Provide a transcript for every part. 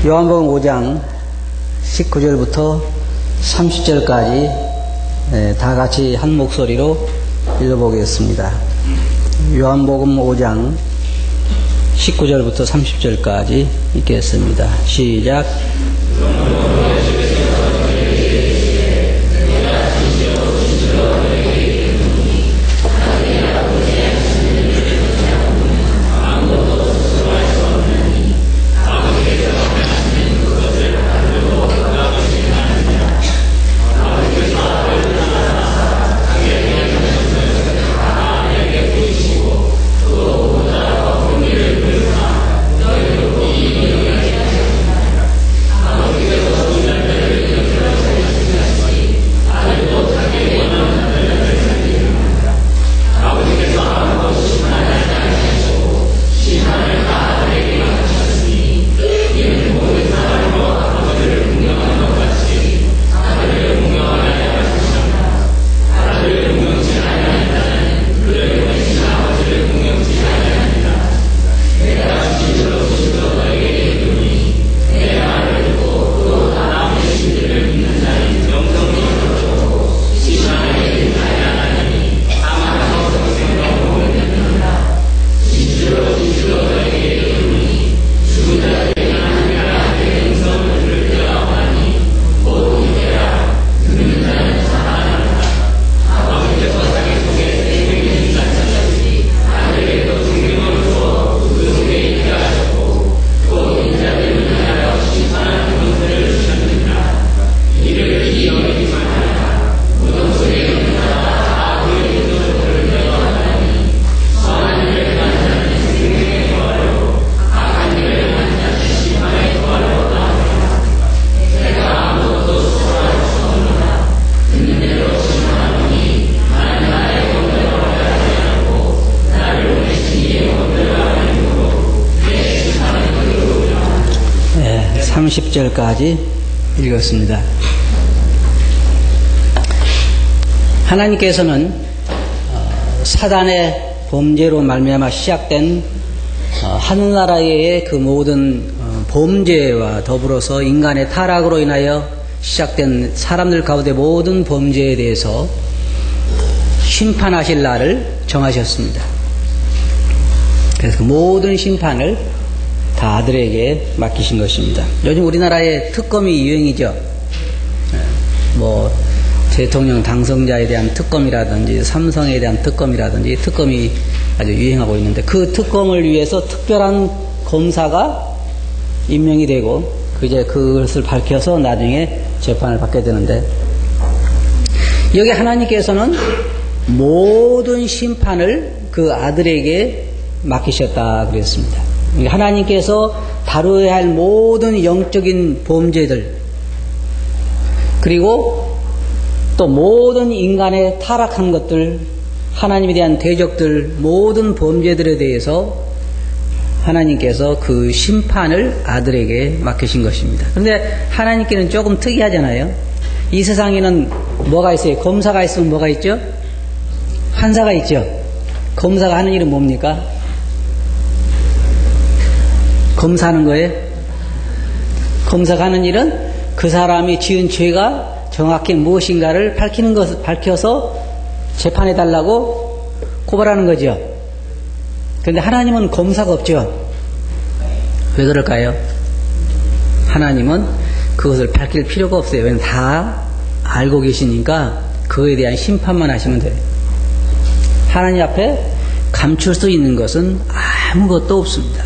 요한복음 5장 19절부터 30절까지 다 같이 한 목소리로 읽어보겠습니다. 요한복음 5장 19절부터 30절까지 읽겠습니다. 시작. 네, 30절까지 읽었습니다. 하나님께서는 사단의 범죄로 말미암아 시작된 하늘나라의 그 모든 범죄와 더불어서 인간의 타락으로 인하여 시작된 사람들 가운데 모든 범죄에 대해서 심판하실 날을 정하셨습니다. 그래서 그 모든 심판을 다 아들에게 맡기신 것입니다. 요즘 우리나라에 특검이 유행이죠. 뭐 대통령 당선자에 대한 특검이라든지 삼성에 대한 특검이라든지 특검이 아주 유행하고 있는데, 그 특검을 위해서 특별한 검사가 임명이 되고 이제 그것을 밝혀서 나중에 재판을 받게 되는데, 여기 하나님께서는 모든 심판을 그 아들에게 맡기셨다 그랬습니다. 하나님께서 다루어야 할 모든 영적인 범죄들, 그리고 또 모든 인간의 타락한 것들, 하나님에 대한 대적들, 모든 범죄들에 대해서 하나님께서 그 심판을 아들에게 맡기신 것입니다. 그런데 하나님께는 조금 특이하잖아요. 이 세상에는 뭐가 있어요? 검사가 있으면 뭐가 있죠? 판사가 있죠. 검사가 하는 일은 뭡니까? 검사하는 거예요. 검사가 하는 일은 그 사람이 지은 죄가 정확히 무엇인가를 밝혀서 재판해달라고 고발하는 거죠. 그런데 하나님은 검사가 없죠. 왜 그럴까요? 하나님은 그것을 밝힐 필요가 없어요. 왜냐하면 다 알고 계시니까 그거에 대한 심판만 하시면 돼요. 하나님 앞에 감출 수 있는 것은 아무것도 없습니다.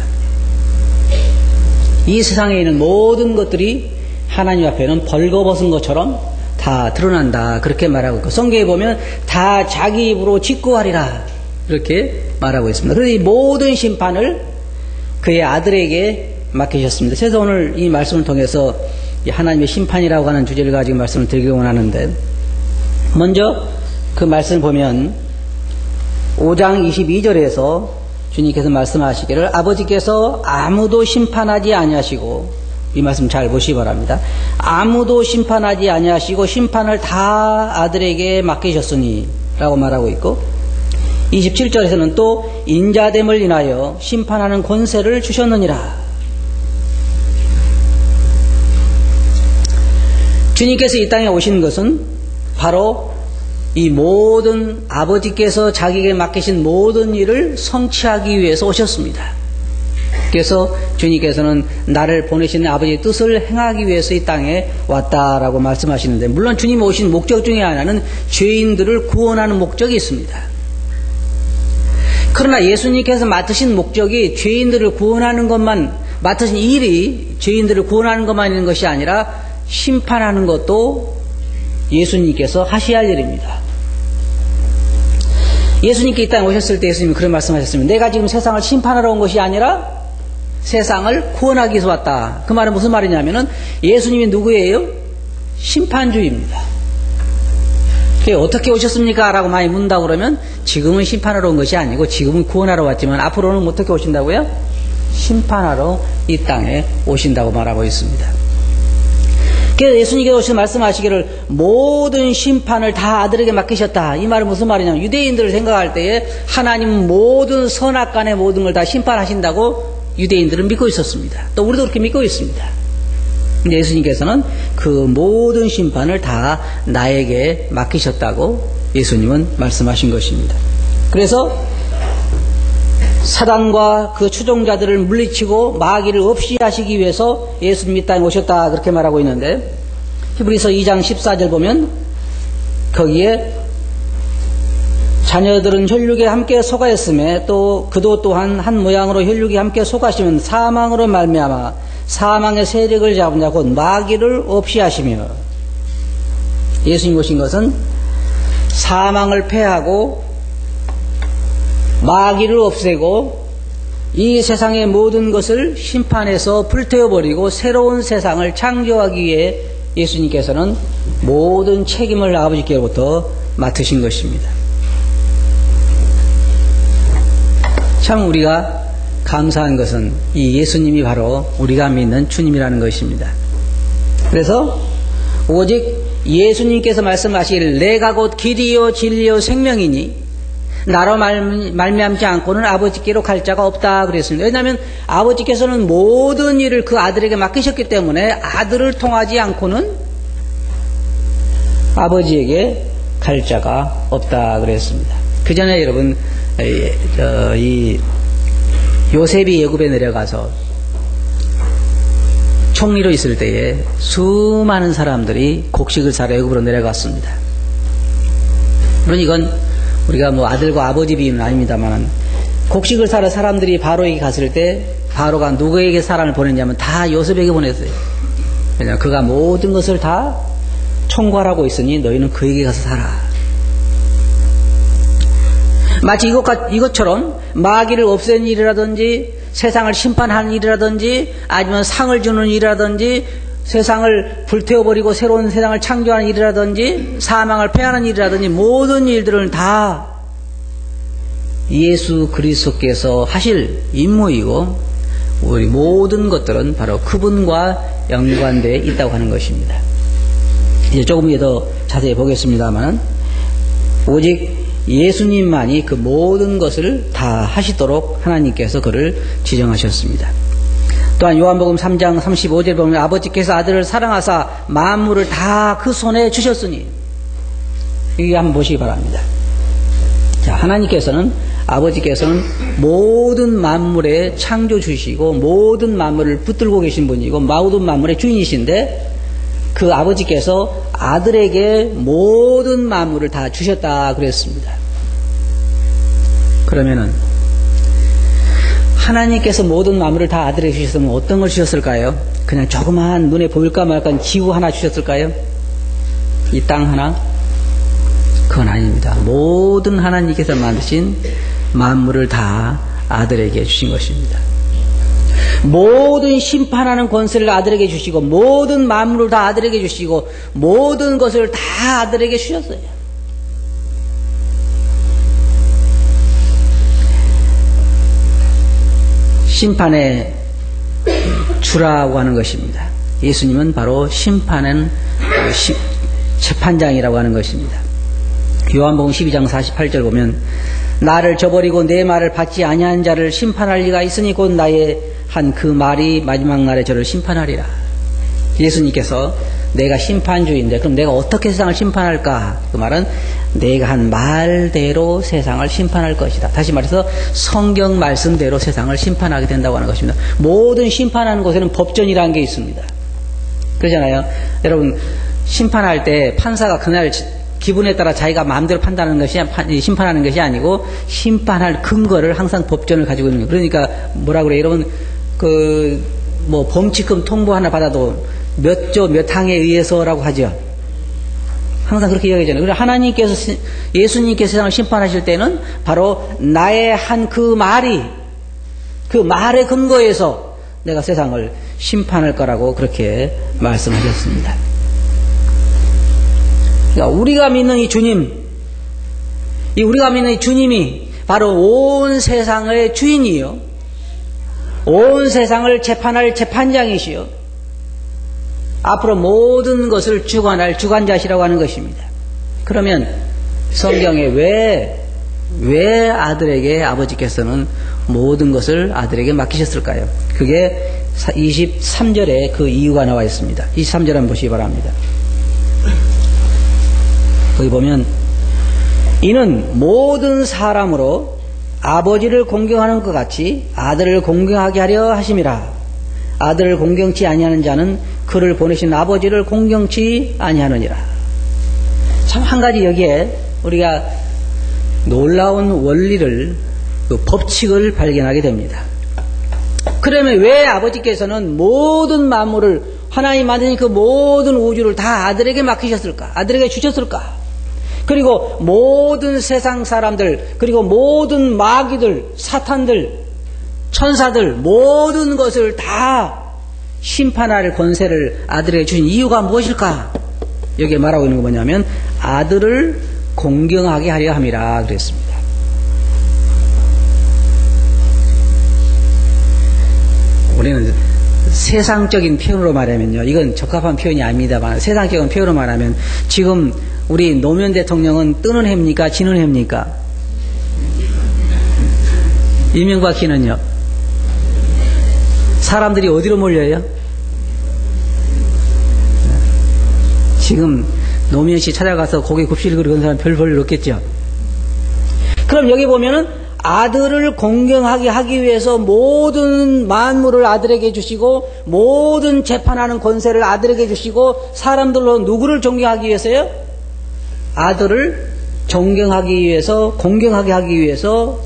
이 세상에 있는 모든 것들이 하나님 앞에는 벌거벗은 것처럼 다 드러난다, 그렇게 말하고 있고, 성경에 보면 다 자기 입으로 직고하리라 이렇게 말하고 있습니다. 그래서 이 모든 심판을 그의 아들에게 맡기셨습니다. 그래서 오늘 이 말씀을 통해서 하나님의 심판이라고 하는 주제를 가지고 말씀을 드리기 원하는데, 먼저 그 말씀을 보면 5장 22절에서 주님께서 말씀하시기를 아버지께서 아무도 심판하지 아니하시고, 이 말씀 잘 보시기 바랍니다. 아무도 심판하지 아니하시고 심판을 다 아들에게 맡기셨으니 라고 말하고 있고, 27절에서는 또 인자됨을 인하여 심판하는 권세를 주셨느니라. 주님께서 이 땅에 오신 것은 바로 이 모든 아버지께서 자기에게 맡기신 모든 일을 성취하기 위해서 오셨습니다. 그래서 주님께서는 나를 보내신 아버지의 뜻을 행하기 위해서 이 땅에 왔다라고 말씀하시는데, 물론 주님 오신 목적 중에 하나는 죄인들을 구원하는 목적이 있습니다. 그러나 예수님께서 맡으신 목적이 죄인들을 구원하는 것만, 맡으신 일이 죄인들을 구원하는 것만 있는 것이 아니라 심판하는 것도 예수님께서 하셔야 할 일입니다. 예수님께 이 땅에 오셨을 때 예수님이 그런 말씀하셨습니다. 내가 지금 세상을 심판하러 온 것이 아니라 세상을 구원하기 위해서 왔다. 그 말은 무슨 말이냐면은 예수님이 누구예요? 심판주입니다. 어떻게 오셨습니까? 라고 많이 묻는다고 그러면 지금은 심판하러 온 것이 아니고 지금은 구원하러 왔지만 앞으로는 어떻게 오신다고요? 심판하러 이 땅에 오신다고 말하고 있습니다. 그래서 예수님께서 오셔서 말씀하시기를 모든 심판을 다 아들에게 맡기셨다. 이 말은 무슨 말이냐면 유대인들을 생각할 때에 하나님은 모든 선악간의 모든 걸 다 심판하신다고 유대인들은 믿고 있었습니다. 또 우리도 그렇게 믿고 있습니다. 근데 예수님께서는 그 모든 심판을 다 나에게 맡기셨다고 예수님은 말씀하신 것입니다. 그래서 사단과 그 추종자들을 물리치고 마귀를 없이 하시기 위해서 예수님이 땅에 오셨다 그렇게 말하고 있는데, 히브리서 2장 14절 보면 거기에 자녀들은 혈육에 함께 속하였음에 또 그도 또한 한 모양으로 혈육이 함께 속하시면 사망으로 말미암아 사망의 세력을 잡은 자 곧 마귀를 없이 하시며, 예수님 오신 것은 사망을 패하고 마귀를 없애고 이 세상의 모든 것을 심판해서 불태워버리고 새로운 세상을 창조하기 위해 예수님께서는 모든 책임을 아버지께로부터 맡으신 것입니다. 참 우리가 감사한 것은 이 예수님이 바로 우리가 믿는 주님이라는 것입니다. 그래서 오직 예수님께서 말씀하시기를 내가 곧 길이요 진리요 생명이니 나로 말미암지 않고는 아버지께로 갈 자가 없다 그랬습니다. 왜냐하면 아버지께서는 모든 일을 그 아들에게 맡기셨기 때문에 아들을 통하지 않고는 아버지에게 갈 자가 없다 그랬습니다. 그 전에 여러분 이 요셉이 애굽에 내려가서 총리로 있을 때에 수많은 사람들이 곡식을 사러 애굽으로 내려갔습니다. 물론 이건 우리가 뭐 아들과 아버지 비유는 아닙니다만 곡식을 사러 사람들이 바로에게 갔을 때 바로가 누구에게 사람을 보냈냐면 다 요셉에게 보냈어요. 왜냐하면 그가 모든 것을 다 총괄하고 있으니 너희는 그에게 가서 살아. 마치 이것처럼 마귀를 없애는 일이라든지 세상을 심판하는 일이라든지 아니면 상을 주는 일이라든지 세상을 불태워버리고 새로운 세상을 창조하는 일이라든지 사망을 패하는 일이라든지 모든 일들은 다 예수 그리스도께서 하실 임무이고 우리 모든 것들은 바로 그분과 연관되어 있다고 하는 것입니다. 이제 조금 더 자세히 보겠습니다만 오직 예수님만이 그 모든 것을 다 하시도록 하나님께서 그를 지정하셨습니다. 또한 요한복음 3장 35절 보면 아버지께서 아들을 사랑하사 만물을 다 그 손에 주셨으니, 이게 한번 보시기 바랍니다. 자, 하나님께서는 아버지께서는 모든 만물의 창조주시고 모든 만물을 붙들고 계신 분이고 모든 만물의 주인이신데 그 아버지께서 아들에게 모든 만물을 다 주셨다 그랬습니다. 그러면은 하나님께서 모든 만물을 다 아들에게 주셨으면 어떤 걸 주셨을까요? 그냥 조그마한 눈에 보일까 말까 지구 하나 주셨을까요? 이 땅 하나? 그건 아닙니다. 모든 하나님께서 만드신 만물을 다 아들에게 주신 것입니다. 모든 심판하는 권세를 아들에게 주시고 모든 만물을 다 아들에게 주시고 모든 것을 다 아들에게 주셨어요. 심판의 주라고 하는 것입니다. 예수님은 바로 심판은 재판장이라고 하는 것입니다. 요한복음 12장 48절 보면 나를 저버리고 내 말을 받지 아니한 자를 심판할 리가 있으니 곧 나의 한 그 말이 마지막 날에 저를 심판하리라. 예수님께서 내가 심판주인데 그럼 내가 어떻게 세상을 심판할까? 그 말은 내가 한 말대로 세상을 심판할 것이다. 다시 말해서 성경 말씀대로 세상을 심판하게 된다고 하는 것입니다. 모든 심판하는 곳에는 법전이라는 게 있습니다. 그러잖아요. 여러분 심판할 때 판사가 그날 기분에 따라 자기가 마음대로 판단하는 것이 심판하는 것이 아니고 심판할 근거를 항상 법전을 가지고 있는 거예요. 그러니까 뭐라 그래요? 여러분 뭐 범칙금 통보 하나 받아도 몇 조 몇 항에 의해서라고 하죠. 항상 그렇게 이야기하잖아요. 그래서 하나님께서 예수님께서 세상을 심판하실 때는 바로 나의 한 그 말이 그 말의 근거에서 내가 세상을 심판할 거라고 그렇게 말씀하셨습니다. 그러니까 우리가 믿는 이 주님, 우리가 믿는 이 주님이 바로 온 세상의 주인이요, 온 세상을 재판할 재판장이시요, 앞으로 모든 것을 주관할 주관자시라고 하는 것입니다. 그러면 성경에 왜 아들에게 아버지께서는 모든 것을 아들에게 맡기셨을까요? 그게 23절에 그 이유가 나와 있습니다. 23절 한번 보시기 바랍니다. 거기 보면 이는 모든 사람으로 아버지를 공경하는 것 같이 아들을 공경하게 하려 하심이라. 아들을 공경치 아니하는 자는 그를 보내신 아버지를 공경치 아니하느니라. 참 한 가지 여기에 우리가 놀라운 원리를, 그 법칙을 발견하게 됩니다. 그러면 왜 아버지께서는 모든 만물을, 하나님 만드신 그 모든 우주를 다 아들에게 맡기셨을까? 아들에게 주셨을까? 그리고 모든 세상 사람들, 그리고 모든 마귀들, 사탄들, 천사들, 모든 것을 다 심판할 권세를 아들에게 주신 이유가 무엇일까? 여기에 말하고 있는 건 뭐냐면 아들을 공경하게 하려 함이라 그랬습니다. 우리는 세상적인 표현으로 말하면요, 이건 적합한 표현이 아닙니다만, 세상적인 표현으로 말하면 지금 우리 노무현 대통령은 뜨는 해입니까? 지는 해입니까? 이명박 씨는요? 사람들이 어디로 몰려요? 지금 노무현 씨 찾아가서 고개 굽시고 그런 사람 별 볼 일 없겠죠? 그럼 여기 보면은 아들을 공경하게 하기 위해서 모든 만물을 아들에게 주시고 모든 재판하는 권세를 아들에게 주시고 사람들로 누구를 존경하기 위해서요? 아들을 존경하기 위해서, 공경하게 하기 위해서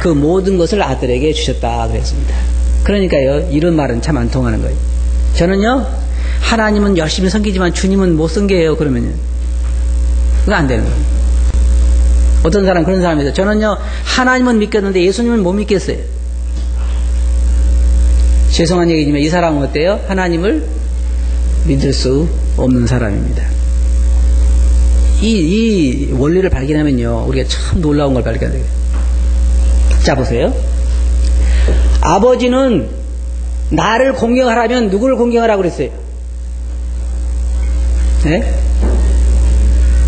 그 모든 것을 아들에게 주셨다 그랬습니다. 그러니까요, 이런 말은 참 안 통하는 거예요. 저는요, 하나님은 열심히 섬기지만 주님은 못 섬겨요. 그러면요, 그거 안 되는 거예요. 어떤 사람 그런 사람이 있어요. 저는요, 하나님은 믿겠는데 예수님은 못 믿겠어요. 죄송한 얘기지만 이 사람은 어때요? 하나님을 믿을 수 없는 사람입니다. 이 원리를 발견하면요, 우리가 참 놀라운 걸 발견해요. 자, 보세요. 아버지는 나를 공경하라면 누구를 공경하라고 그랬어요? 네?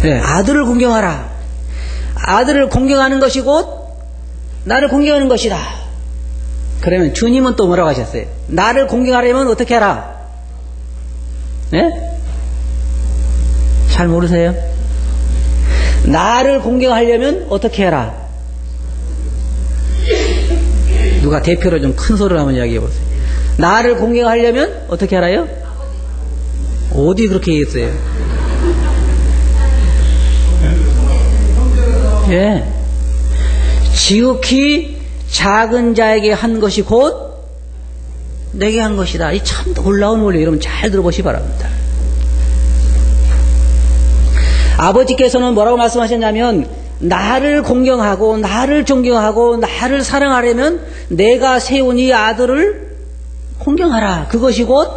네, 아들을 공경하라. 아들을 공경하는 것이 곧 나를 공경하는 것이다. 그러면 주님은 또 뭐라고 하셨어요? 나를 공경하려면 어떻게 하라? 네? 잘 모르세요? 나를 공경하려면 어떻게 해라? 누가 대표로 좀 큰 소리를 한번 이야기해 보세요. 나를 공경하려면 어떻게 하라요? 어디 그렇게 얘기했어요? 예. 지극히 작은 자에게 한 것이 곧 내게 한 것이다. 이 참 놀라운 원리, 여러분 잘 들어보시기 바랍니다. 아버지께서는 뭐라고 말씀하셨냐면 나를 공경하고 나를 존경하고 나를 사랑하려면 내가 세운 이 아들을 공경하라. 그것이 곧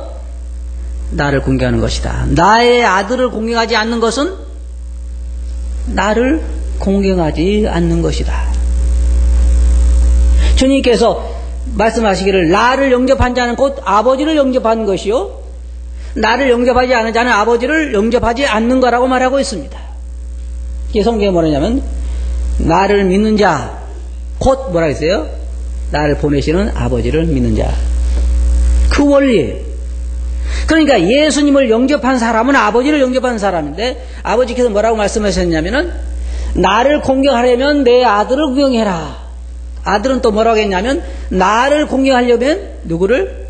나를 공경하는 것이다. 나의 아들을 공경하지 않는 것은 나를 공경하지 않는 것이다. 주님께서 말씀하시기를 나를 영접한 자는 곧 아버지를 영접하는 것이요, 나를 영접하지 않은 자는 아버지를 영접하지 않는 거라고 말하고 있습니다. 이게 성경에 뭐냐면 나를 믿는 자 곧 뭐라 했어요? 나를 보내시는 아버지를 믿는 자. 그 원리, 그러니까 예수님을 영접한 사람은 아버지를 영접한 사람인데 아버지께서 뭐라고 말씀하셨냐면은 나를 공경하려면 내 아들을 공경해라. 아들은 또 뭐라고 했냐면 나를 공경하려면 누구를?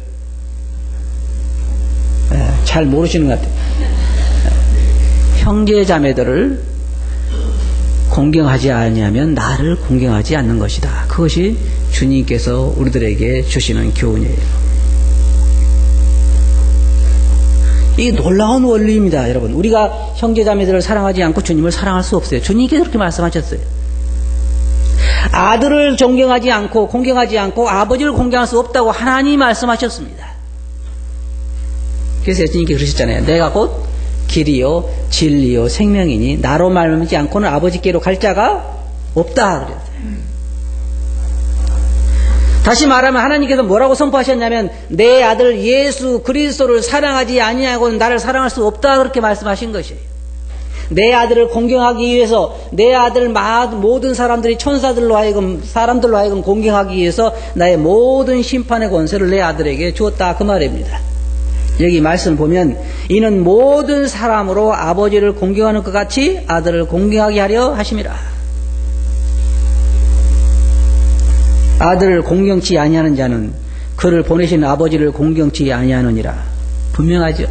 잘 모르시는 것 같아요. 형제 자매들을 공경하지 아니하면 나를 공경하지 않는 것이다. 그것이 주님께서 우리들에게 주시는 교훈이에요. 이게 놀라운 원리입니다, 여러분. 우리가 형제 자매들을 사랑하지 않고 주님을 사랑할 수 없어요. 주님께서 그렇게 말씀하셨어요. 아들을 존경하지 않고 공경하지 않고 아버지를 공경할 수 없다고 하나님이 말씀하셨습니다. 그래서 예수님께 그러셨잖아요. 내가 곧 길이요 진리요 생명이니 나로 말미암지 않고는 아버지께로 갈 자가 없다 그랬어요. 다시 말하면 하나님께서 뭐라고 선포하셨냐면 내 아들 예수 그리스도를 사랑하지 아니하고는 나를 사랑할 수 없다 그렇게 말씀하신 것이에요. 내 아들을 공경하기 위해서 내 아들 모든 사람들이 천사들로 하여금 사람들로 하여금 공경하기 위해서 나의 모든 심판의 권세를 내 아들에게 주었다 그 말입니다. 여기 말씀 보면 이는 모든 사람으로 아버지를 공경하는 것 같이 아들을 공경하게 하려 하심이라. 아들을 공경치 아니하는 자는 그를 보내신 아버지를 공경치 아니하느니라. 분명하죠.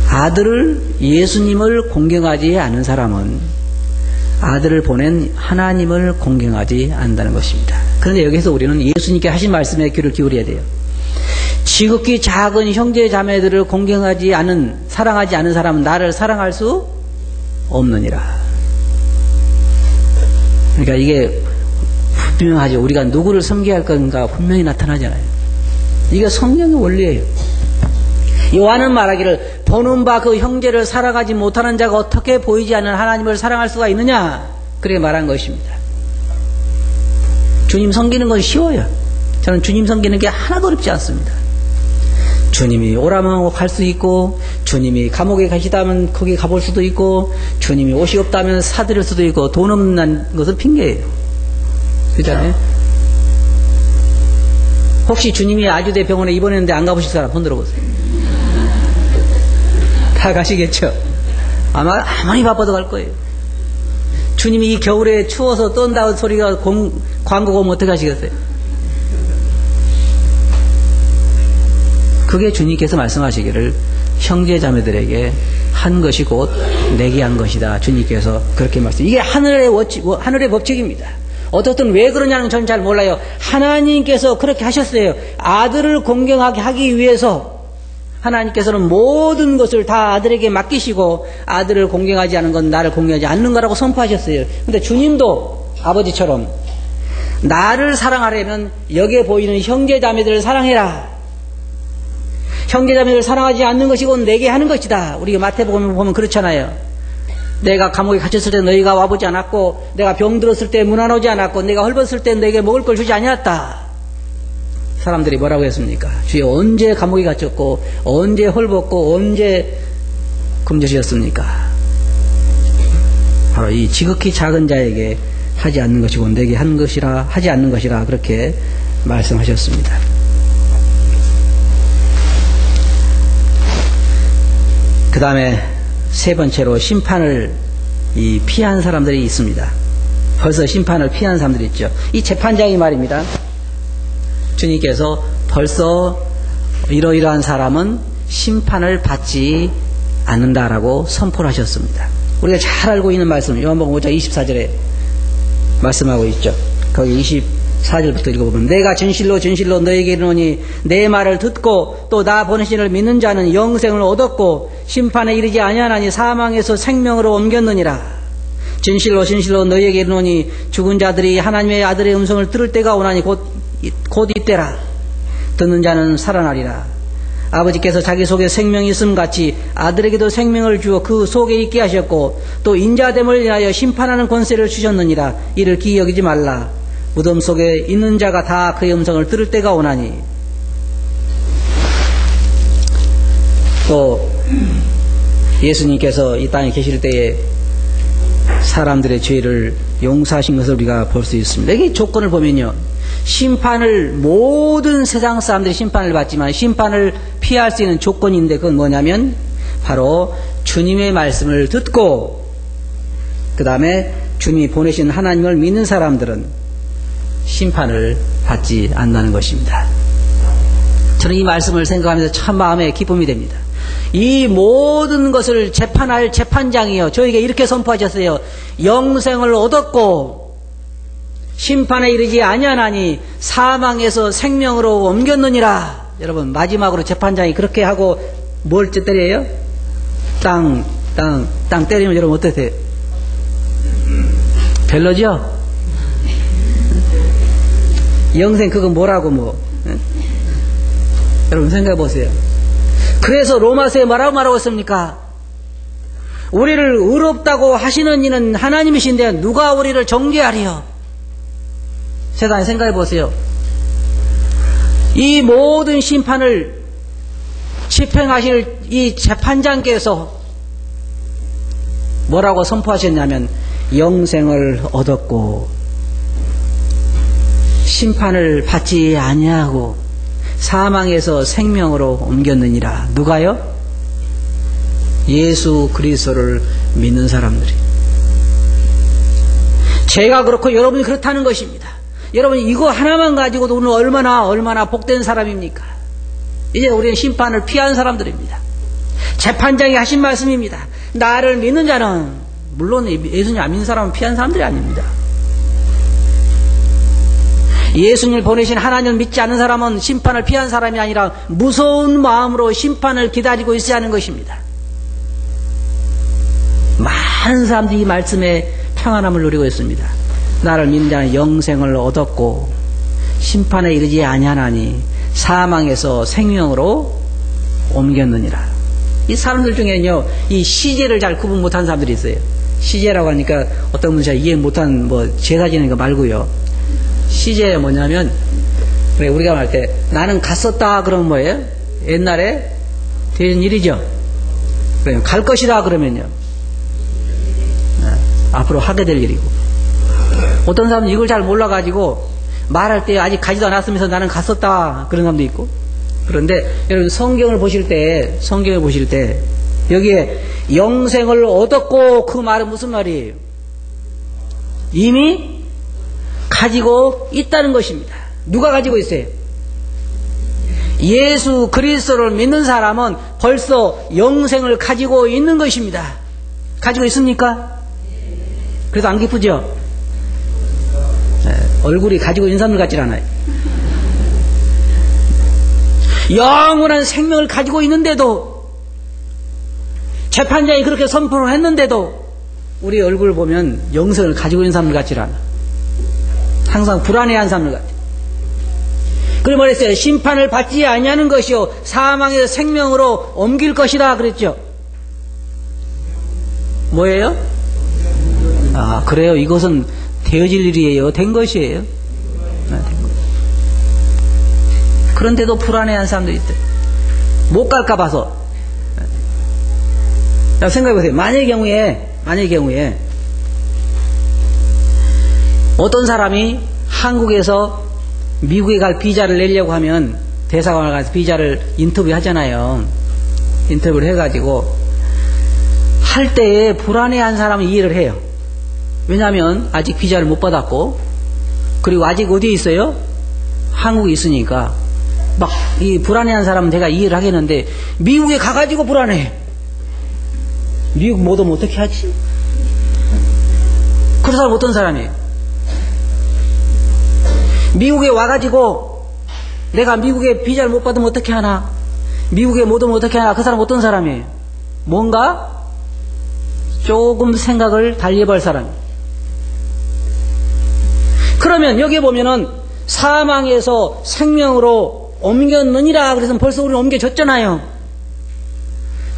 아들을 예수님을 공경하지 않은 사람은 아들을 보낸 하나님을 공경하지 않는다는 것입니다. 그런데 여기서 우리는 예수님께 하신 말씀에 귀를 기울여야 돼요. 지극히 작은 형제 자매들을 공경하지 않은 사랑하지 않은 사람은 나를 사랑할 수 없느니라. 그러니까 이게 분명하죠. 우리가 누구를 섬겨야 할 건가 분명히 나타나잖아요. 이게 성령의 원리예요. 요한은 말하기를 보는 바 그 형제를 사랑하지 못하는 자가 어떻게 보이지 않는 하나님을 사랑할 수가 있느냐 그렇게 말한 것입니다. 주님 섬기는 건 쉬워요. 저는 주님 섬기는 게 하나도 어렵지 않습니다. 주님이 오라면 갈 수 있고 주님이 감옥에 가시다면 거기 가볼 수도 있고 주님이 옷이 없다면 사드릴 수도 있고 돈 없는 것은 핑계예요. 그렇잖아요. 혹시 주님이 아주대 병원에 입원했는데 안 가보실 사람 손 들어보세요. 다 가시겠죠. 아무리 바빠도 갈 거예요. 주님이 이 겨울에 추워서 떤다는 소리가 광고가 오면 어떻게 하시겠어요? 그게 주님께서 말씀하시기를 형제 자매들에게 한 것이 곧 내게 한 것이다. 주님께서 그렇게 말씀. 이게 하늘의 법칙입니다. 어떻든 왜 그러냐는 저는 잘 몰라요. 하나님께서 그렇게 하셨어요. 아들을 공경하게 하기 위해서 하나님께서는 모든 것을 다 아들에게 맡기시고 아들을 공경하지 않은 건 나를 공경하지 않는 거라고 선포하셨어요. 그런데 주님도 아버지처럼 나를 사랑하려면 여기에 보이는 형제자매들을 사랑해라. 형제자매들을 사랑하지 않는 것이 곧 내게 하는 것이다. 우리가 마태복음 보면 그렇잖아요. 내가 감옥에 갇혔을 때 너희가 와보지 않았고 내가 병들었을 때 문 안 오지 않았고 내가 헐벗을 때 너에게 먹을 걸 주지 아니었다. 사람들이 뭐라고 했습니까? 주여 언제 감옥에 갇혔고 언제 헐벗고 언제 금주셨습니까? 바로 이 지극히 작은 자에게 하지 않는 것이고 내게 한 것이라 하지 않는 것이라 그렇게 말씀하셨습니다. 그 다음에 세 번째로 심판을 피한 사람들이 있습니다. 벌써 심판을 피한 사람들이 있죠. 이 재판장이 말입니다. 주님께서 벌써 이러이러한 사람은 심판을 받지 않는다라고 선포를 하셨습니다. 우리가 잘 알고 있는 말씀 요한복음 5장 24절에 말씀하고 있죠. 거기 24절부터 읽어보면 내가 진실로 진실로 너에게 이르노니 내 말을 듣고 또 나 보내신 이를 믿는 자는 영생을 얻었고 심판에 이르지 아니하나니 사망에서 생명으로 옮겼느니라. 진실로 진실로 너희에게 이르노니 죽은 자들이 하나님의 아들의 음성을 들을 때가 오나니 곧 이때라. 듣는 자는 살아나리라. 아버지께서 자기 속에 생명이 있음 같이 아들에게도 생명을 주어 그 속에 있게 하셨고 또 인자됨을 인하여 심판하는 권세를 주셨느니라. 이를 기이 여기지 말라. 무덤 속에 있는 자가 다 그의 음성을 들을 때가 오나니. 또 예수님께서 이 땅에 계실 때에 사람들의 죄를 용서하신 것을 우리가 볼 수 있습니다. 여기 조건을 보면요. 심판을 모든 세상 사람들이 심판을 받지만 심판을 피할 수 있는 조건인데 그건 뭐냐면 바로 주님의 말씀을 듣고 그 다음에 주님이 보내신 하나님을 믿는 사람들은 심판을 받지 않는다는 것입니다. 저는 이 말씀을 생각하면서 참 마음에 기쁨이 됩니다. 이 모든 것을 재판할 재판장이요 저에게 이렇게 선포하셨어요. 영생을 얻었고 심판에 이르지 아니하나니 사망에서 생명으로 옮겼느니라. 여러분 마지막으로 재판장이 그렇게 하고 뭘 때려요? 땅 때리면 여러분 어떻게 돼요? 별로죠? 영생 그거 뭐라고 뭐 여러분 생각해 보세요. 그래서 로마서에 뭐라고 했습니까? 우리를 의롭다고 하시는 이는 하나님이신데 누가 우리를 정죄하리요? 세상에 생각해 보세요. 이 모든 심판을 집행하실 이 재판장께서 뭐라고 선포하셨냐면 영생을 얻었고 심판을 받지 아니하고 사망에서 생명으로 옮겼느니라. 누가요? 예수 그리스도를 믿는 사람들이. 제가 그렇고 여러분이 그렇다는 것입니다. 여러분 이거 하나만 가지고도 오늘 얼마나 복된 사람입니까? 이제 우리는 심판을 피한 사람들입니다. 재판장이 하신 말씀입니다. 나를 믿는 자는 물론 예수님 안 믿는 사람은 피한 사람들이 아닙니다. 예수님을 보내신 하나님을 믿지 않는 사람은 심판을 피한 사람이 아니라 무서운 마음으로 심판을 기다리고 있어야 하는 것입니다. 많은 사람들이 이 말씀에 평안함을 누리고 있습니다. 나를 믿는 자는 영생을 얻었고 심판에 이르지 아니하나니 사망에서 생명으로 옮겼느니라. 이 사람들 중에는요 이 시제를 잘 구분 못한 사람들이 있어요. 시제라고 하니까 어떤 분이 잘 이해 못한 뭐 제사 지내는 거 말고요. 시제가 뭐냐면 우리가 말할 때 나는 갔었다 그러면 뭐예요? 옛날에 된 일이죠. 갈 것이다 그러면요 앞으로 하게 될 일이고, 어떤 사람은 이걸 잘 몰라가지고 말할 때 아직 가지도 않았으면서 나는 갔었다 그런 사람도 있고. 그런데 여러분 성경을 보실 때 여기에 영생을 얻었고 그 말은 무슨 말이에요? 이미 가지고 있다는 것입니다. 누가 가지고 있어요? 예수 그리스도를 믿는 사람은 벌써 영생을 가지고 있는 것입니다. 가지고 있습니까? 그래도 안 기쁘죠? 얼굴이 가지고 있는 사람들 같질 않아요. 영원한 생명을 가지고 있는데도, 재판장이 그렇게 선포를 했는데도 우리 얼굴을 보면 영생을 가지고 있는 사람들 같질 않아. 항상 불안해하는 사람들 같아. 그래 말했어요. 심판을 받지 아니하는 것이요 사망에서 생명으로 옮길 것이다 그랬죠. 뭐예요? 아 그래요. 이것은 되어질 일이에요. 된 것이에요. 된 것. 그런데도 불안해하는 사람들이 있대. 못 갈까 봐서. 생각해보세요. 만약의 경우에 어떤 사람이 한국에서 미국에 갈 비자를 내려고 하면 대사관에 가서 비자를 인터뷰 하잖아요. 인터뷰를 해가지고 할 때에 불안해한 사람은 이해를 해요. 왜냐하면 아직 비자를 못 받았고, 그리고 아직 어디에 있어요? 한국에 있으니까 막 이 불안해한 사람은 내가 이해를 하겠는데, 미국에 가가지고 불안해. 미국 못 오면 어떻게 하지? 그런 사람 어떤 사람이에요? 미국에 와가지고 내가 미국에 비자를 못 받으면 어떻게 하나, 미국에 못 오면 어떻게 하나, 그 사람 어떤 사람이에요? 뭔가 조금 생각을 달리 해볼 사람. 그러면 여기에 보면은 사망에서 생명으로 옮겼느니라 그래서 벌써 우리는 옮겨졌잖아요.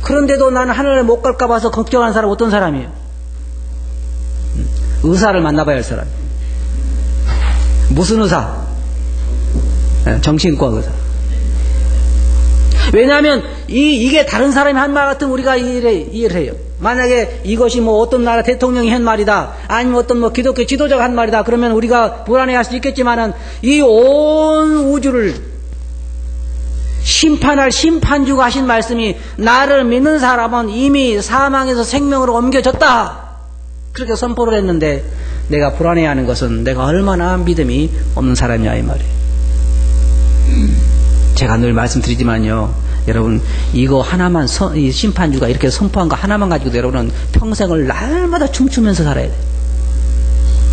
그런데도 나는 하늘에 못 갈까 봐서 걱정하는 사람 어떤 사람이에요? 의사를 만나봐야 할 사람. 무슨 의사? 정신과 의사. 왜냐하면 이게 다른 사람이 한 말 같으면 우리가 이해를 해요. 만약에 이것이 뭐 어떤 나라 대통령이 한 말이다, 아니면 어떤 뭐 기독교 지도자가 한 말이다, 그러면 우리가 불안해할 수 있겠지만은 이 온 우주를 심판할 심판주가 하신 말씀이 나를 믿는 사람은 이미 사망에서 생명으로 옮겨졌다. 그렇게 선포를 했는데 내가 불안해하는 것은 내가 얼마나 믿음이 없는 사람이냐 이 말이에요. 제가 늘 말씀드리지만요, 여러분 이거 하나만 이 심판주가 이렇게 선포한 거 하나만 가지고도 여러분은 평생을 날마다 춤추면서 살아야 돼요.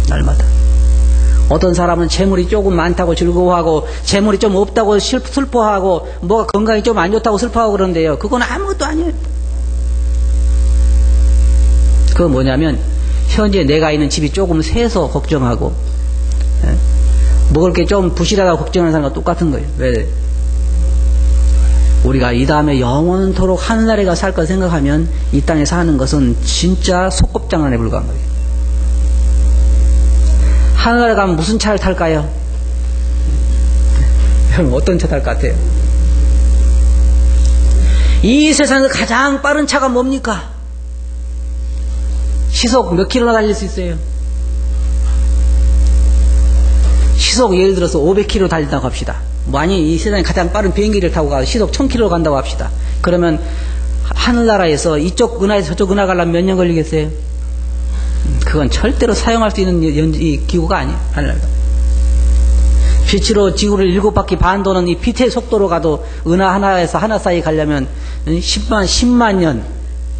날마다. 어떤 사람은 재물이 조금 많다고 즐거워하고 재물이 좀 없다고 슬퍼하고 뭐가 건강이 좀 안 좋다고 슬퍼하고 그러는데요, 그건 아무것도 아니에요. 그건 뭐냐면 현재 내가 있는 집이 조금 세서 걱정하고 먹을 게 좀 부실하다고 걱정하는 사람과 똑같은 거예요. 왜? 우리가 이 다음에 영원토록 하늘나라에 가 살 거 생각하면 이 땅에 사는 것은 진짜 속곱장난에 불과한 거예요. 하늘나라에 가면 무슨 차를 탈까요? 여러분 어떤 차 탈 것 같아요? 이 세상에서 가장 빠른 차가 뭡니까? 시속 몇 킬로나 달릴 수 있어요? 시속 예를 들어서 500km 달린다고 합시다. 만약에 이 세상에 가장 빠른 비행기를 타고 가서 시속 1000km 간다고 합시다. 그러면 하늘나라에서 이쪽 은하에서 저쪽 은하 가려면 몇 년 걸리겠어요? 그건 절대로 사용할 수 있는 이 기구가 아니에요. 하늘나라가. 빛으로 지구를 7바퀴 반 도는 이 빛의 속도로 가도 은하 하나에서 하나 사이 가려면 10만 년,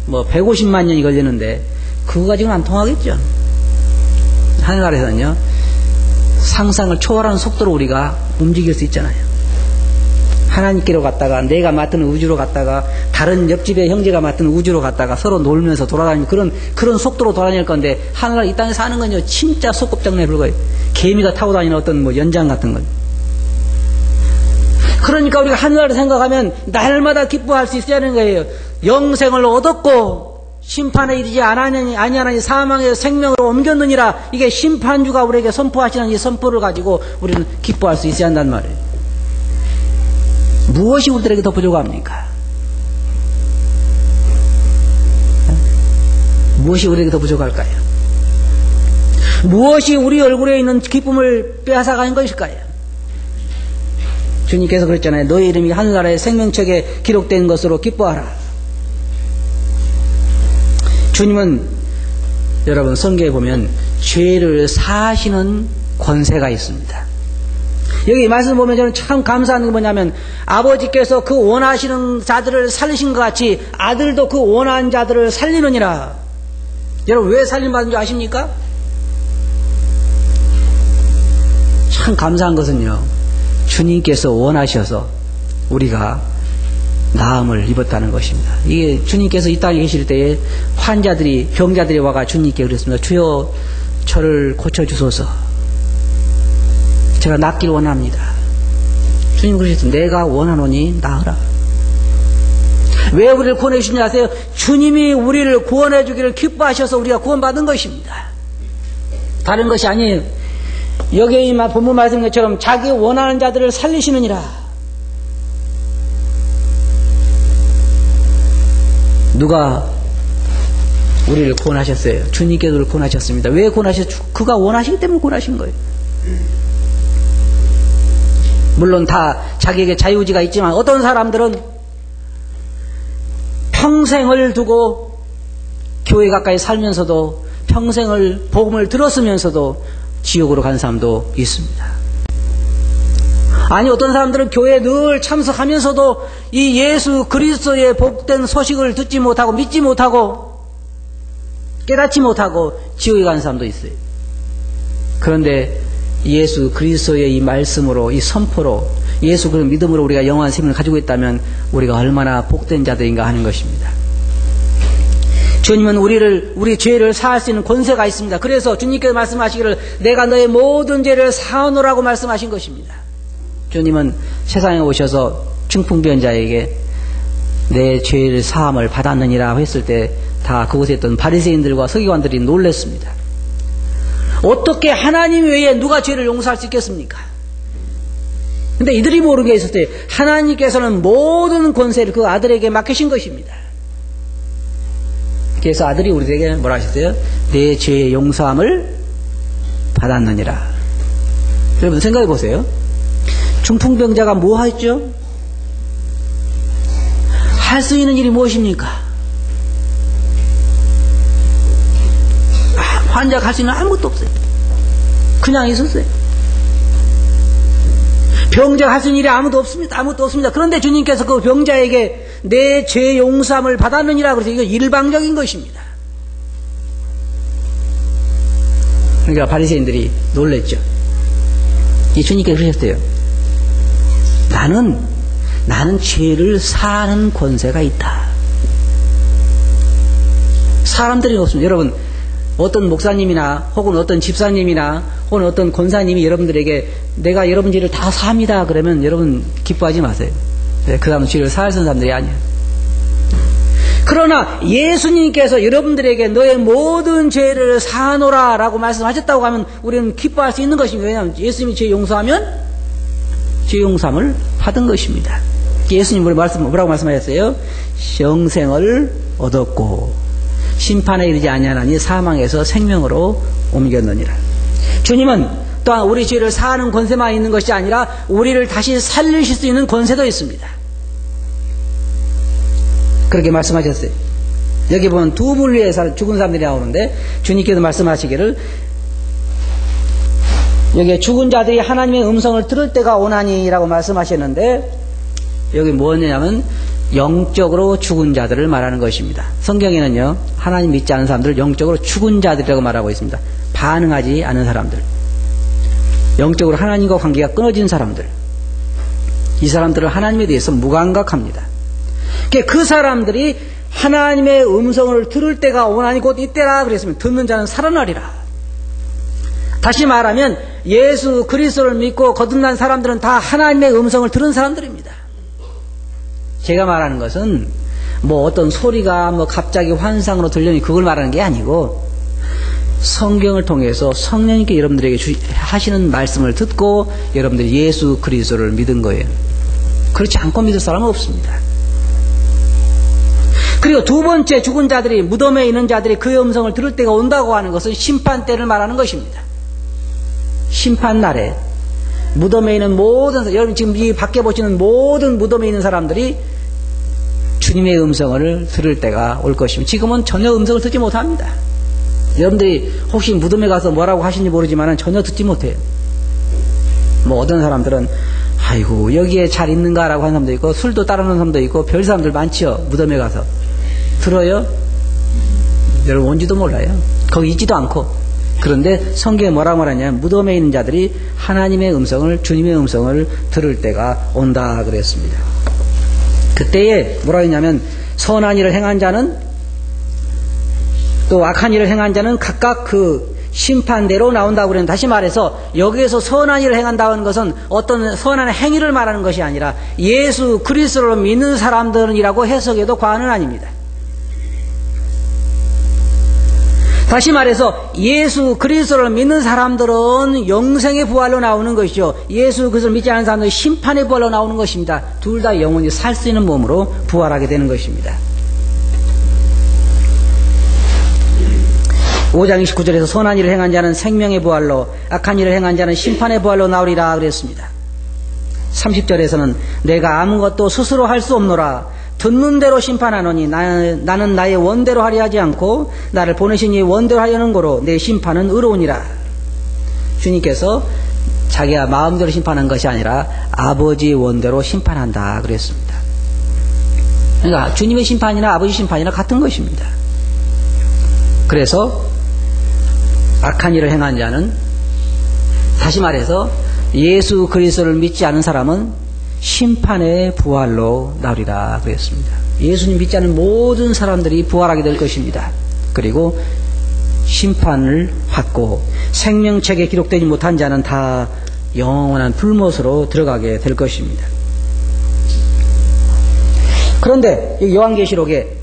뭐 150만 년이 걸리는데 그거 가지고는 안 통하겠죠. 하늘나라에서는요, 상상을 초월하는 속도로 우리가 움직일 수 있잖아요. 하나님께로 갔다가 내가 맡은 우주로 갔다가 다른 옆집의 형제가 맡은 우주로 갔다가 서로 놀면서 돌아다니는 그런 속도로 돌아다닐 건데 하늘나라 이 땅에 사는 건요 진짜 소꿉장난에 불과해요. 개미가 타고 다니는 어떤 뭐 연장 같은 건. 그러니까 우리가 하늘나라를 생각하면 날마다 기뻐할 수 있어야 하는 거예요. 영생을 얻었고 심판에 이르지 아니하나니 사망에서 생명으로 옮겼느니라. 이게 심판주가 우리에게 선포하시는 이 선포를 가지고 우리는 기뻐할 수 있어야 한단 말이에요. 무엇이 우리들에게 더 부족합니까? 무엇이 우리에게 더 부족할까요? 무엇이 우리 얼굴에 있는 기쁨을 빼앗아가는 것일까요? 주님께서 그랬잖아요. 너의 이름이 하늘나라의 생명책에 기록된 것으로 기뻐하라. 주님은 여러분 성경에 보면 죄를 사하시는 권세가 있습니다. 여기 말씀 보면 저는 참 감사한 게 뭐냐면 아버지께서 그 원하시는 자들을 살리신 것 같이 아들도 그 원하는 자들을 살리느니라. 여러분 왜 살림받은 줄 아십니까? 참 감사한 것은요, 주님께서 원하셔서 우리가 나음을 입었다는 것입니다. 이게 주님께서 이 땅에 계실 때에 환자들이 병자들이 와가 주님께 그랬습니다. 주여 저를 고쳐주소서. 제가 낫기를 원합니다. 주님 그러셨습니다. 내가 원하노니 나으라. 왜 우리를 구원해 주시냐 아세요? 주님이 우리를 구원해 주기를 기뻐하셔서 우리가 구원받은 것입니다. 다른 것이 아니에요. 여기에 이 본문 말씀 것처럼 자기 원하는 자들을 살리시느니라. 누가 우리를 구원하셨어요? 주님께서 우리를 구원하셨습니다. 왜 구원하셨죠? 그가 원하시기 때문에 구원하신 거예요. 물론 다 자기에게 자유의지가 있지만 어떤 사람들은 평생을 두고 교회 가까이 살면서도 평생을 복음을 들었으면서도 지옥으로 간 사람도 있습니다. 아니 어떤 사람들은 교회에 늘 참석하면서도 이 예수 그리스도의 복된 소식을 듣지 못하고 믿지 못하고 깨닫지 못하고 지옥에 간 사람도 있어요. 그런데 예수 그리스도의 이 말씀으로 이 선포로 예수 그리스도 믿음으로 우리가 영원한 생명을 가지고 있다면 우리가 얼마나 복된 자들인가 하는 것입니다. 주님은 우리 죄를 사할 수 있는 권세가 있습니다. 그래서 주님께서 말씀하시기를 내가 너의 모든 죄를 사하노라고 말씀하신 것입니다. 주님은 세상에 오셔서 중풍병자에게 내 죄를 사함을 받았느니라 했을 때 다 그곳에 있던 바리새인들과 서기관들이 놀랐습니다. 어떻게 하나님 외에 누가 죄를 용서할 수 있겠습니까? 근데 이들이 모르는 게 있을 때 하나님께서는 모든 권세를 그 아들에게 맡기신 것입니다. 그래서 아들이 우리에게 뭐라 하셨어요? 내 죄의 용서함을 받았느니라. 여러분 생각해 보세요. 중풍병자가 뭐 했죠? 할 수 있는 일이 무엇입니까? 환자가 할 수 있는 아무것도 없어요. 그냥 있었어요. 병자가 할 수 있는 일이 아무도 없습니다. 아무것도 없습니다. 그런데 주님께서 그 병자에게 내 죄 용서함을 받았느니라 그래서 이거 일방적인 것입니다. 그러니까 바리새인들이 놀랬죠. 이 주님께서 그러셨어요. 나는 죄를 사하는 권세가 있다. 사람들이 없습니다. 여러분, 어떤 목사님이나 혹은 어떤 집사님이나 혹은 어떤 권사님이 여러분들에게 내가 여러분 죄를 다 사합니다 그러면 여러분 기뻐하지 마세요. 그 다음 죄를 사할 사람들이 아니에요. 그러나 예수님께서 여러분들에게 너의 모든 죄를 사하노라 라고 말씀하셨다고 하면 우리는 기뻐할 수 있는 것입니다. 왜냐하면 예수님이 죄 용서하면 죄 용서함을 받은 것입니다. 예수님 뭐라고 말씀하셨어요? 영생을 얻었고 심판에 이르지 아니하나니 사망에서 생명으로 옮겼느니라. 주님은 또한 우리 죄를 사하는 권세만 있는 것이 아니라 우리를 다시 살리실 수 있는 권세도 있습니다. 그렇게 말씀하셨어요. 여기 보면 두 분류의 죽은 사람들이 나오는데 주님께서 말씀하시기를 여기 죽은 자들이 하나님의 음성을 들을 때가 오나니 라고 말씀하셨는데 여기 뭐냐면 영적으로 죽은 자들을 말하는 것입니다. 성경에는요 하나님 믿지 않는 사람들을 영적으로 죽은 자들이라고 말하고 있습니다. 반응하지 않은 사람들, 영적으로 하나님과 관계가 끊어진 사람들, 이 사람들은 하나님에 대해서 무감각합니다. 그 사람들이 하나님의 음성을 들을 때가 오나니 곧 이때라 그랬으면 듣는 자는 살아나리라. 다시 말하면 예수 그리스도를 믿고 거듭난 사람들은 다 하나님의 음성을 들은 사람들입니다. 제가 말하는 것은 뭐 어떤 소리가 뭐 갑자기 환상으로 들려니 그걸 말하는 게 아니고 성경을 통해서 성령님께 여러분들에게 하시는 말씀을 듣고 여러분들이 예수 그리스도를 믿은 거예요. 그렇지 않고 믿을 사람은 없습니다. 그리고 두 번째 죽은 자들이 무덤에 있는 자들이 그의 음성을 들을 때가 온다고 하는 것은 심판 때를 말하는 것입니다. 심판 날에 무덤에 있는 모든 여러분 지금 이 밖에 보시는 모든 무덤에 있는 사람들이 주님의 음성을 들을 때가 올 것입니다. 지금은 전혀 음성을 듣지 못합니다. 여러분들이 혹시 무덤에 가서 뭐라고 하시는지 모르지만 전혀 듣지 못해요. 뭐 어떤 사람들은 아이고 여기에 잘 있는가라고 하는 사람도 있고 술도 따르는 사람도 있고 별 사람들 많지요. 무덤에 가서 들어요? 여러분 온지도 몰라요. 거기 있지도 않고. 그런데 성경에 뭐라고 말하냐면 무덤에 있는 자들이 하나님의 음성을 주님의 음성을 들을 때가 온다 그랬습니다. 그때에 뭐라고 했냐면 선한 일을 행한 자는 또 악한 일을 행한 자는 각각 그 심판대로 나온다고 그랬는데 다시 말해서 여기에서 선한 일을 행한다는 것은 어떤 선한 행위를 말하는 것이 아니라 예수 그리스도를 믿는 사람들이라고 해석해도 과언은 아닙니다. 다시 말해서 예수 그리스도를 믿는 사람들은 영생의 부활로 나오는 것이죠. 예수 그리스도를 믿지 않는 사람들은 심판의 부활로 나오는 것입니다. 둘 다 영원히 살 수 있는 몸으로 부활하게 되는 것입니다. 5장 29절에서 선한 일을 행한 자는 생명의 부활로 악한 일을 행한 자는 심판의 부활로 나오리라 그랬습니다. 30절에서는 내가 아무것도 스스로 할 수 없노라 듣는 대로 심판하노니 나는 나의 원대로 하려 하지 않고 나를 보내신 이의 원대로 하려는 거로 내 심판은 의로우니라. 주님께서 자기가 마음대로 심판한 것이 아니라 아버지의 원대로 심판한다 그랬습니다. 그러니까 주님의 심판이나 아버지 심판이나 같은 것입니다. 그래서 악한 일을 행한 자는 다시 말해서 예수 그리스도를 믿지 않은 사람은 심판의 부활로 나오리라 그랬습니다. 예수님 믿지 않는 모든 사람들이 부활하게 될 것입니다. 그리고 심판을 받고 생명책에 기록되지 못한 자는 다 영원한 불못으로 들어가게 될 것입니다. 그런데 요한계시록에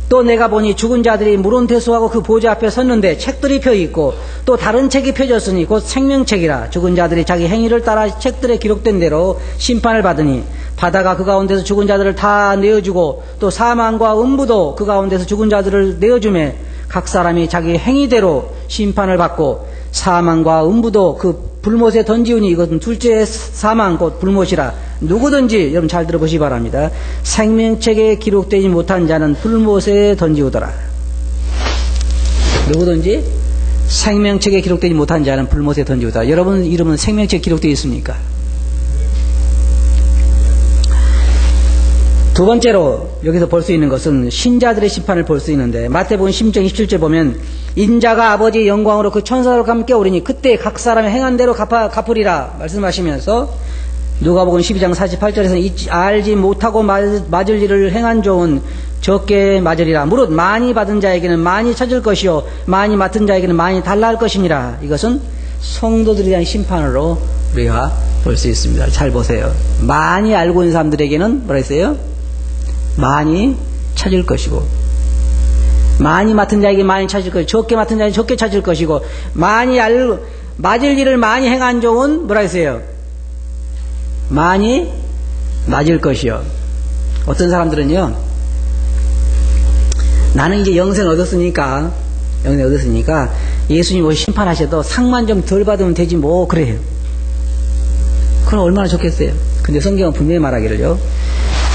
또 내가 보니 죽은 자들이 물온태수하고 그 보좌 앞에 섰는데 책들이 펴있고 또 다른 책이 펴졌으니 곧 생명책이라. 죽은 자들이 자기 행위를 따라 책들에 기록된 대로 심판을 받으니 바다가 그 가운데서 죽은 자들을 다 내어주고 또 사망과 음부도 그 가운데서 죽은 자들을 내어주매 각 사람이 자기 행위대로 심판을 받고 사망과 음부도 그 불못에 던지우니 이것은 둘째 사망 곧 불못이라. 누구든지 여러분 잘 들어보시기 바랍니다. 생명책에 기록되지 못한 자는 불못에 던지우더라. 누구든지 생명책에 기록되지 못한 자는 불못에 던지우더라. 여러분 이름은 생명책에 기록되어 있습니까? 두 번째로 여기서 볼 수 있는 것은 신자들의 심판을 볼 수 있는데, 마태복음 16장 27절 보면 인자가 아버지의 영광으로 그 천사들과 함께 오리니 그때 각 사람의 행한 대로 갚으리라 말씀하시면서, 누가복음 12장 48절에서는 알지 못하고 맞을 일을 행한 종은 적게 맞으리라. 무릇 많이 받은 자에게는 많이 찾을 것이요 많이 맡은 자에게는 많이 달라 할 것이니라. 이것은 성도들에 대한 심판으로 우리가 볼 수 있습니다. 잘 보세요. 많이 알고 있는 사람들에게는 뭐라 했어요? 많이 찾을 것이고, 많이 맡은 자에게 많이 찾을 것이고, 적게 맡은 자에게 적게 찾을 것이고, 맞을 일을 많이 행한 종은 뭐라 했어요? 많이 맞을 것이요. 어떤 사람들은요, 나는 이제 영생을 얻었으니까 예수님 오시 심판하셔도 상만 좀 덜 받으면 되지 뭐, 그래요. 그럼 얼마나 좋겠어요. 근데 성경은 분명히 말하기를요,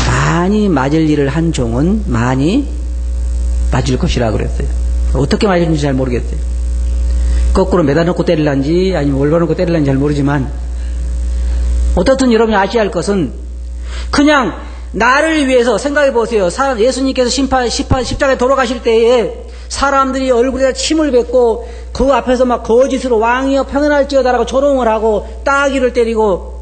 많이 맞을 일을 한 종은 많이 맞을 것이라 그랬어요. 어떻게 맞을지 잘 모르겠어요. 거꾸로 매다놓고 때릴란지 아니면 올려놓고 때릴란지 잘 모르지만, 어떻든 여러분이 아셔야 할 것은, 그냥 나를 위해서 생각해 보세요. 예수님께서 십자가에 돌아가실 때에 사람들이 얼굴에 침을 뱉고 그 앞에서 막 거짓으로 왕이여 평안할지어다라고 조롱을 하고 따귀를 때리고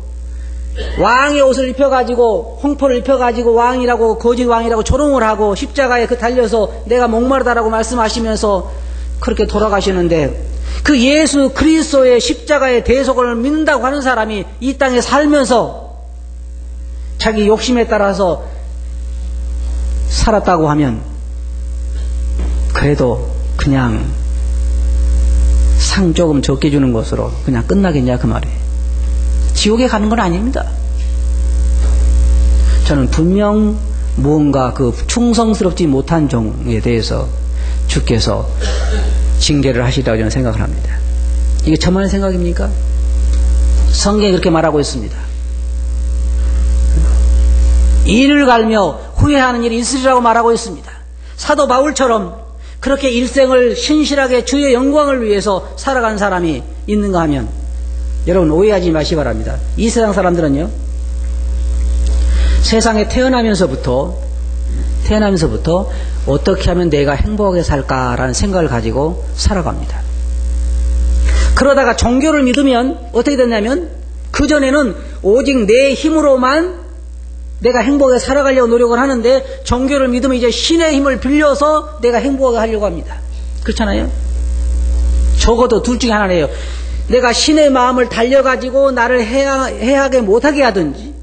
왕의 옷을 입혀가지고 홍포를 입혀가지고 왕이라고 거짓 왕이라고 조롱을 하고 십자가에 달려서 내가 목마르다라고 말씀하시면서 그렇게 돌아가시는데, 그 예수 그리스도의 십자가의 대속을 믿는다고 하는 사람이 이 땅에 살면서 자기 욕심에 따라서 살았다고 하면 그래도 그냥 상 조금 적게 주는 것으로 그냥 끝나겠냐 그 말이에요. 지옥에 가는 건 아닙니다. 저는 분명 무언가 그 충성스럽지 못한 종에 대해서 주께서 징계를 하시리라고 저는 생각을 합니다. 이게 저만의 생각입니까? 성경이 그렇게 말하고 있습니다. 이를 갈며 후회하는 일이 있으리라고 말하고 있습니다. 사도 바울처럼 그렇게 일생을 신실하게 주의 영광을 위해서 살아간 사람이 있는가 하면, 여러분 오해하지 마시기 바랍니다. 이 세상 사람들은요, 세상에 태어나면서부터 어떻게 하면 내가 행복하게 살까라는 생각을 가지고 살아갑니다. 그러다가 종교를 믿으면 어떻게 됐냐면, 그전에는 오직 내 힘으로만 내가 행복하게 살아가려고 노력을 하는데, 종교를 믿으면 이제 신의 힘을 빌려서 내가 행복하게 하려고 합니다. 그렇잖아요? 적어도 둘 중에 하나네요. 내가 신의 마음을 달려가지고 나를 해하게 못하게 하든지,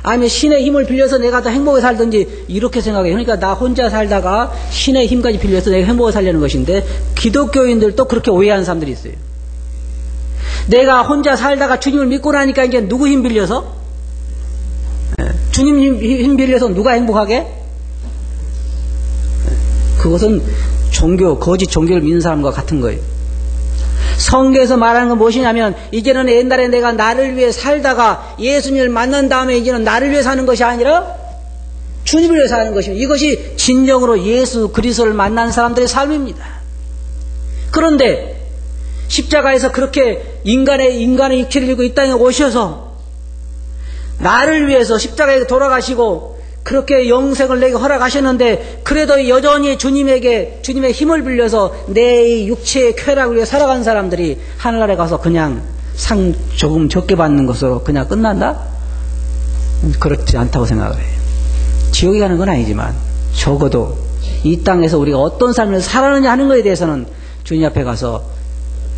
아니면 신의 힘을 빌려서 내가 더 행복하게 살든지, 이렇게 생각해요. 그러니까 나 혼자 살다가 신의 힘까지 빌려서 내가 행복하게 살려는 것인데, 기독교인들도 그렇게 오해하는 사람들이 있어요. 내가 혼자 살다가 주님을 믿고 나니까 이제 누구 힘 빌려서? 주님 힘 빌려서 누가 행복하게? 그것은 거짓 종교를 믿는 사람과 같은 거예요. 성경에서 말하는 건 무엇이냐면, 이제는 옛날에 내가 나를 위해 살다가 예수님을 만난 다음에 이제는 나를 위해 사는 것이 아니라 주님을 위해 사는 것입니다. 이것이 진정으로 예수 그리스도를 만난 사람들의 삶입니다. 그런데 십자가에서 그렇게 인간의 육체를 들고 이 땅에 오셔서 나를 위해서 십자가에 돌아가시고 그렇게 영생을 내게 허락하셨는데, 그래도 여전히 주님의 힘을 빌려서 내 육체의 쾌락을 위해 살아간 사람들이 하늘나라에 가서 그냥 상 조금 적게 받는 것으로 그냥 끝난다? 그렇지 않다고 생각을 해요. 지옥에 가는 건 아니지만 적어도 이 땅에서 우리가 어떤 삶을 살았느냐 하는 것에 대해서는 주님 앞에 가서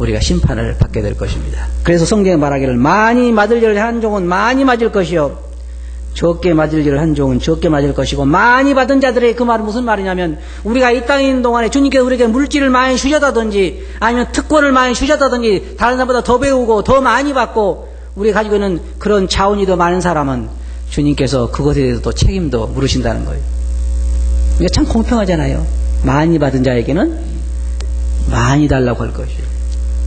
우리가 심판을 받게 될 것입니다. 그래서 성경에 말하기를, 많이 맞을 일을 한 종은 많이 맞을 것이요 적게 맞을 일을 한 종은 적게 맞을 것이고, 많이 받은 자들의 그 말은 무슨 말이냐면, 우리가 이 땅에 있는 동안에 주님께서 우리에게 물질을 많이 주셨다든지 아니면 특권을 많이 주셨다든지 다른 사람보다 더 배우고 더 많이 받고 우리가 가지고 있는 그런 자원이 더 많은 사람은 주님께서 그것에 대해서 또 책임도 물으신다는 거예요. 이게 참 공평하잖아요. 많이 받은 자에게는 많이 달라고 할 것이요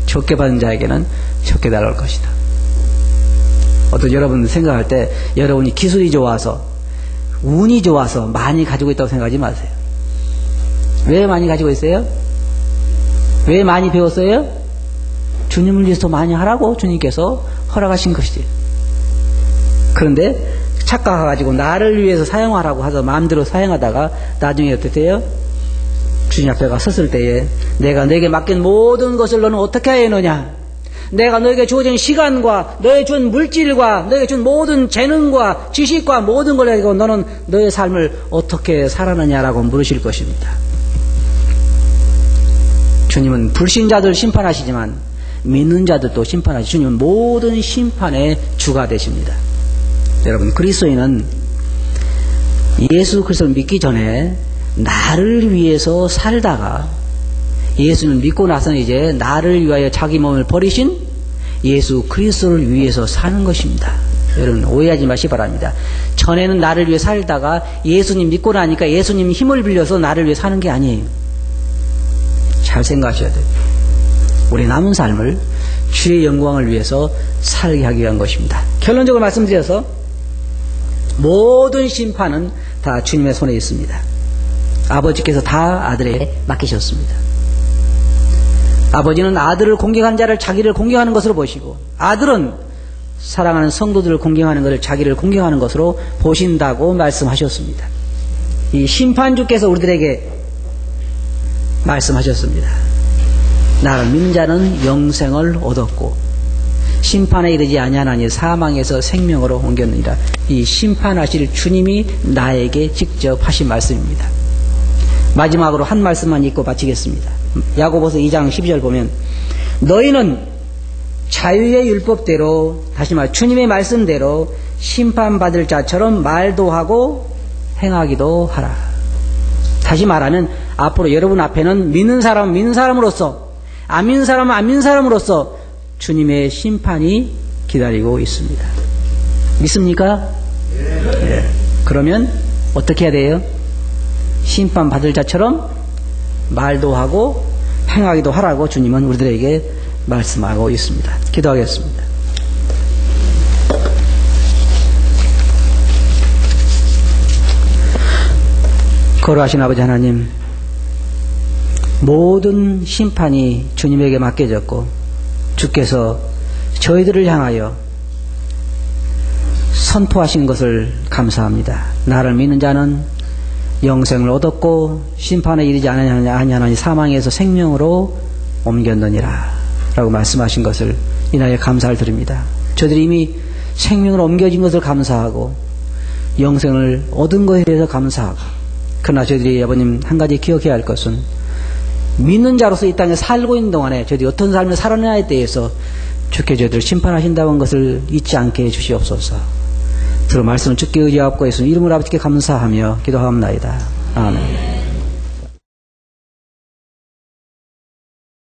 적게 받은 자에게는 적게 달라고 할 것이다. 어떤 여러분 생각할 때 여러분이 기술이 좋아서 운이 좋아서 많이 가지고 있다고 생각하지 마세요. 왜 많이 가지고 있어요? 왜 많이 배웠어요? 주님을 위해서 더 많이 하라고 주님께서 허락하신 것이지. 그런데 착각해가지고 나를 위해서 사용하라고 해서 마음대로 사용하다가 나중에 어떻게 돼요? 주님 앞에 가 섰을 때에 내가 너에게 맡긴 모든 것을 너는 어떻게 해내느냐? 내가 너에게 주어진 시간과 너에게 준 물질과 너에게 준 모든 재능과 지식과 모든 걸 가지고 너는 너의 삶을 어떻게 살아느냐라고 물으실 것입니다. 주님은 불신자들 심판하시지만 믿는 자들도 심판하시고 주님은 모든 심판의 주가 되십니다. 여러분, 그리스도인은 예수 그리스도를 믿기 전에 나를 위해서 살다가 예수님을 믿고 나서는 이제 나를 위하여 자기 몸을 버리신 예수 그리스도를 위해서 사는 것입니다. 여러분, 오해하지 마시기 바랍니다. 전에는 나를 위해 살다가 예수님 믿고 나니까 예수님 힘을 빌려서 나를 위해 사는 게 아니에요. 잘 생각하셔야 돼요. 우리 남은 삶을 주의 영광을 위해서 살게 하기 위한 것입니다. 결론적으로 말씀드려서 모든 심판은 다 주님의 손에 있습니다. 아버지께서 다 아들에게 맡기셨습니다. 아버지는 아들을 공경하는 자를 자기를 공경하는 것으로 보시고 아들은 사랑하는 성도들을 공경하는 것을 자기를 공경하는 것으로 보신다고 말씀하셨습니다. 이 심판주께서 우리들에게 말씀하셨습니다. 나를 믿는 자는 영생을 얻었고 심판에 이르지 아니하나니 사망에서 생명으로 옮겼느니라. 이 심판하실 주님이 나에게 직접 하신 말씀입니다. 마지막으로 한 말씀만 읽고 마치겠습니다. 야고보서 2장 12절 보면 너희는 자유의 율법대로 다시 말해 주님의 말씀대로 심판받을 자처럼 말도 하고 행하기도 하라. 다시 말하면 앞으로 여러분 앞에는 믿는 사람은 믿는 사람으로서 안 믿는 사람은 안 믿는 사람으로서 주님의 심판이 기다리고 있습니다. 믿습니까? 네. 그러면 어떻게 해야 돼요? 심판받을 자처럼 말도 하고 행하기도 하라고 주님은 우리들에게 말씀하고 있습니다. 기도하겠습니다. 거룩하신 아버지 하나님, 모든 심판이 주님에게 맡겨졌고 주께서 저희들을 향하여 선포하신 것을 감사합니다. 나를 믿는 자는 영생을 얻었고 심판에 이르지 아니하나니 사망에서 생명으로 옮겼느니라 라고 말씀하신 것을 인하여 감사를 드립니다. 저희들이 이미 생명으로 옮겨진 것을 감사하고 영생을 얻은 것에 대해서 감사하고, 그러나 저희들이 아버님 한 가지 기억해야 할 것은 믿는 자로서 이 땅에 살고 있는 동안에 저희들이 어떤 삶을 살아내냐에 대해서 주께 저희들을 심판하신다는 것을 잊지 않게 해주시옵소서. 들어 말씀을 주께 의지하고 있으니 이름으로 아버지께 감사하며 기도하옵나이다. 아멘.